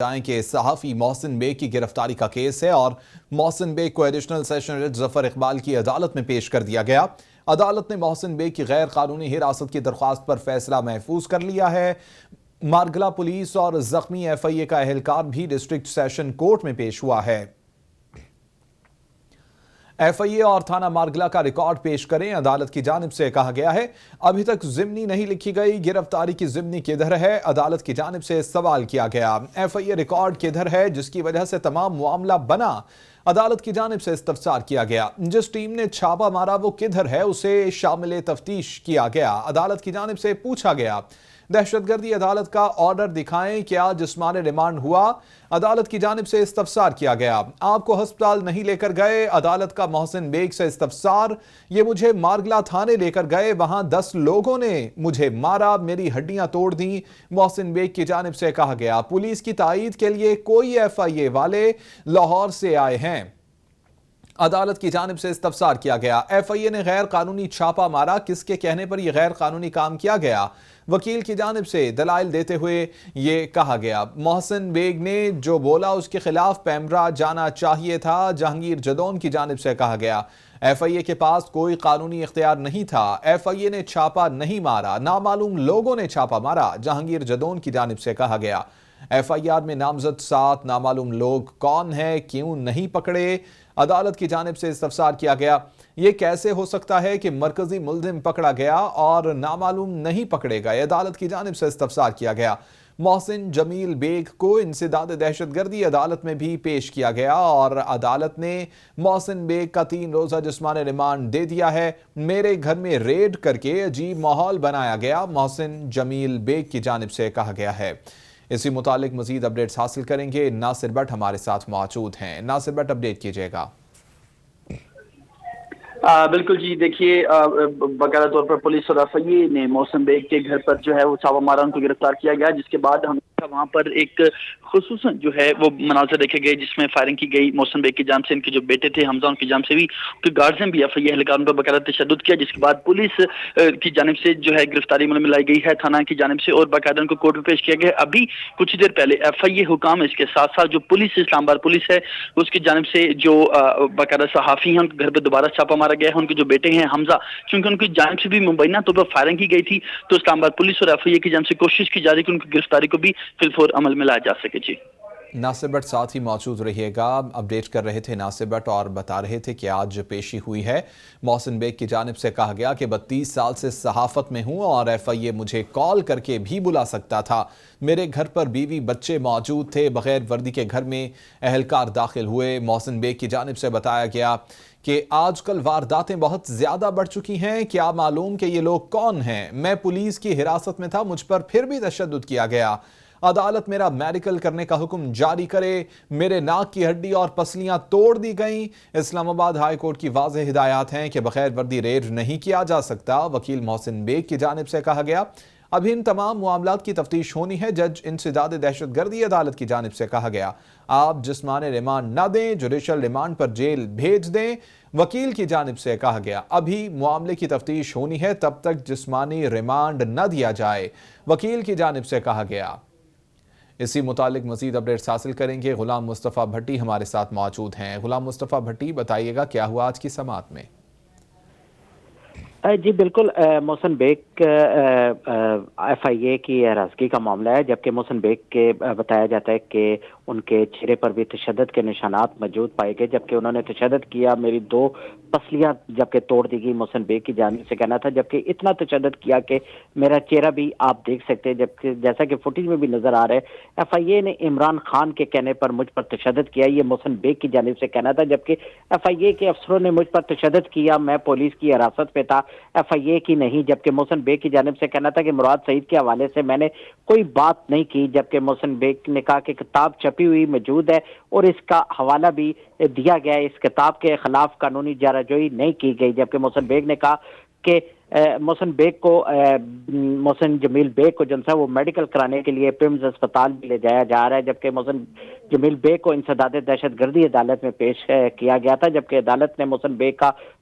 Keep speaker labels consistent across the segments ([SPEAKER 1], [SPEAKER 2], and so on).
[SPEAKER 1] جائیں کہ صحافی محسن بیگ کی گرفتاری کا کیس ہے اور محسن بیگ کو ایڈیشنل سیشن جج ظفر اقبال کی عدالت میں پیش کر دیا گیا۔ عدالت نے محسن بیگ کی غیر قانونی حراست کی درخواست پر فیصلہ محفوظ کر لیا ہے۔ مارگلہ پولیس اور زخمی ایف آئی اے کا اہلکار بھی ڈسٹرکٹ سیشن کورٹ میں پیش ہوا ہے۔ ایف آئی اے اور تھانہ مارگلہ کا ریکارڈ پیش کریں، عدالت کی جانب سے کہا گیا ہے۔ ابھی تک ضمنی نہیں لکھی گئی، گرفتاری کی ضمنی کدھر ہے؟ عدالت کی جانب سے سوال کیا گیا۔ ایف آئی اے ریکارڈ کدھر ہے جس کی وجہ سے تمام معاملہ بنا؟ عدالت کی جانب سے استفسار کیا گیا۔ جس ٹیم نے چھاپا مارا وہ کدھر ہے؟ اسے شامل تفتیش کیا گیا۔ عدالت کی جانب سے پوچھا گیا۔ دہشت گردی عدالت کا آرڈر دکھائیں، کیا جسمانی ریمانڈ ہوا؟ عدالت کی جانب سے استفسار کیا گیا۔ آپ کو ہسپتال نہیں لے کر گئے؟ عدالت کا محسن بیگ سے استفسار۔ یہ مجھے مارگلہ تھانے لے کر گئے، وہاں 10 لوگوں نے مجھے مارا، میری ہڈیاں توڑ دیں، محسن بیگ کی جانب سے کہا گیا۔ پولیس کی تائید کے لیے کوئی ایف آئی اے والے لاہور سے آئے ہیں۔ عدالت کی جانب سے استفسار کیا گیا۔ ایف آئی اے نے غیر قانونی چھاپا مارا، کس کے کہنے پر یہ غیر قانونی کام کیا گیا؟ وکیل کی جانب سے دلائل دیتے ہوئے یہ کہا گیا۔ محسن بیگ نے جو بولا اس کے خلاف پیمرا جانا چاہیے تھا، جہانگیر جدون کی جانب سے کہا گیا۔ ایف آئی اے کے پاس کوئی قانونی اختیار نہیں تھا، ایف آئی اے نے چھاپا نہیں مارا، نامعلوم لوگوں نے چھاپا مارا، جہانگیر جدون کی جانب سے کہا گیا۔ ایف آئی آر میں نامزد 7 نامعلوم لوگ کون ہیں، کیوں نہیں پکڑے؟ عدالت کی جانب سے استفسار کیا گیا۔ یہ کیسے ہو سکتا ہے کہ مرکزی ملزم پکڑا گیا اور نامعلوم نہیں پکڑے گئے؟ عدالت کی جانب سے استفسار کیا گیا۔ محسن جمیل بیگ کو انسداد دہشت گردی عدالت میں بھی پیش کیا گیا اور عدالت نے محسن بیگ کا 3 روزہ جسمانی ریمانڈ دے دیا ہے۔ میرے گھر میں ریڈ کر کے عجیب ماحول بنایا گیا، محسن جمیل بیگ کی جانب سے کہا گیا ہے۔ اسی متعلق مزید اپڈیٹس حاصل کریں گے، ناصر بٹ ہمارے ساتھ موجود ہیں۔ ناصر بٹ، اپڈیٹ کیجیے گا۔
[SPEAKER 2] بالکل جی، دیکھیے باقاعدہ طور پر پولیس اور ایف آئی اے نے محسن بیگ کے گھر پر جو ہے وہ چھاپا مارا، ان کو گرفتار کیا گیا، جس کے بعد ہم وہاں پر ایک خصوصاً جو ہے وہ مناظر دیکھے گئے جس میں فائرنگ کی گئی محسن بیگ کی جانب سے، ان کے جو بیٹے تھے حمزہ، ان کی جانب سے بھی، ان کے گارڈز نے بھی ایف آئی اے اہلکاروں پر باقاعدہ تشدد کیا، جس کے بعد پولیس کی جانب سے جو ہے گرفتاری عمل میں لائی گئی ہے تھانہ کی جانب سے، اور باقاعدہ ان کو کورٹ میں پیش کیا گیا۔ ابھی کچھ دیر پہلے ایف آئی اے حکام، اس کے ساتھ ساتھ جو پولیس اسلام آباد پولیس ہے اس کی جانب سے جو باقاعدہ صحافی ہیں ان کے گھر پہ دوبارہ چھاپا مارا گیا ہے۔ ان کے جو بیٹے ہیں حمزہ، چونکہ ان کی جانب سے بھی مبینہ طور پر فائرنگ کی گئی تھی، تو اسلام آباد پولیس اور ایف آئی اے کی جانب سے کوشش کی جا رہی ہے کہ ان کی گرفتاری کو بھی فی الفور عمل میں لایا جا سکے۔ جی
[SPEAKER 1] ناصر بٹ ساتھ ہی موجود رہیے گا، اپڈیٹ کر رہے تھے ناصر بٹ اور بتا رہے تھے کہ آج پیشی ہوئی ہے۔ محسن بیگ کی جانب سے کہا گیا کہ 32 سال سے صحافت میں ہوں اور ایف آئی اے مجھے کال کر کے بھی بلا سکتا تھا، میرے گھر پر بیوی بچے موجود تھے، بغیر وردی کے گھر میں اہلکار داخل ہوئے۔ محسن بیگ کی جانب سے بتایا گیا کہ آج کل وارداتیں بہت زیادہ بڑھ چکی ہیں، کیا معلوم کہ یہ لوگ کون ہیں؟ میں پولیس کی حراست میں تھا، مجھ پر پھر بھی تشدد کیا گیا، عدالت میرا میڈیکل کرنے کا حکم جاری کرے، میرے ناک کی ہڈی اور پسلیاں توڑ دی گئیں۔ اسلام آباد ہائی کورٹ کی واضح ہدایات ہیں کہ بغیر وردی ریڈ نہیں کیا جا سکتا، وکیل محسن بیگ کی جانب سے کہا گیا۔ ابھی ان تمام معاملات کی تفتیش ہونی ہے، جج انسداد دہشت گردی عدالت کی جانب سے کہا گیا۔ آپ جسمانی ریمانڈ نہ دیں، جوڈیشل ریمانڈ پر جیل بھیج دیں، وکیل کی جانب سے کہا گیا۔ ابھی معاملے کی تفتیش ہونی ہے، تب تک جسمانی ریمانڈ نہ دیا جائے، وکیل کی جانب سے کہا گیا۔ اسی متعلق مزید اپڈیٹس حاصل کریں گے، غلام مصطفیٰ بھٹی ہمارے ساتھ موجود ہیں۔ غلام مصطفیٰ بھٹی، بتائیے گا کیا ہوا آج کی سماعت میں؟
[SPEAKER 3] جی بالکل، محسن بیگ ایف آئی اے کی ہراسگی کا معاملہ ہے، جبکہ محسن بیگ کے بتایا جاتا ہے کہ ان کے چہرے پر بھی تشدد کے نشانات موجود پائے گئے، جبکہ انہوں نے تشدد کیا، میری 2 پسلیاں جبکہ توڑ دی گئی، محسن بیگ کی جانب سے کہنا تھا، جبکہ اتنا تشدد کیا کہ میرا چہرہ بھی آپ دیکھ سکتے ہیں، جبکہ جیسا کہ فوٹیج میں بھی نظر آ رہا ہے ایف آئی اے نے عمران خان کے کہنے پر مجھ پر تشدد کیا، یہ محسن بیگ کی جانب سے کہنا تھا، جبکہ ایف آئی اے کے افسروں نے مجھ پر تشدد کیا، میں پولیس کی حراست پہ تھا، ایف آئی اے کی نہیں، جبکہ محسن بیگ کی جانب سے کہنا تھا کہ مراد سعید کے حوالے سے میں نے کوئی بات نہیں کی، جبکہ محسن بیگ نے کہا کہ کتاب چھپی ہوئی موجود ہے اور اس کا حوالہ بھی دیا گیا ہے، اس کتاب کے خلاف قانونی جارحجوئی نہیں کی گئی، جبکہ محسن بیگ نے کہا کہ محسن بیگ کو محسن جمیل بیگ کو جن سا وہ میڈیکل کرانے کے لیے پیمز اسپتال بھی لے جایا جا رہا ہے، جبکہ محسن جمیل بیگ کو انسداد دہشت گردی عدالت میں پیش کیا گیا تھا، جبکہ عدالت نے محسن بیگ کا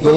[SPEAKER 4] 2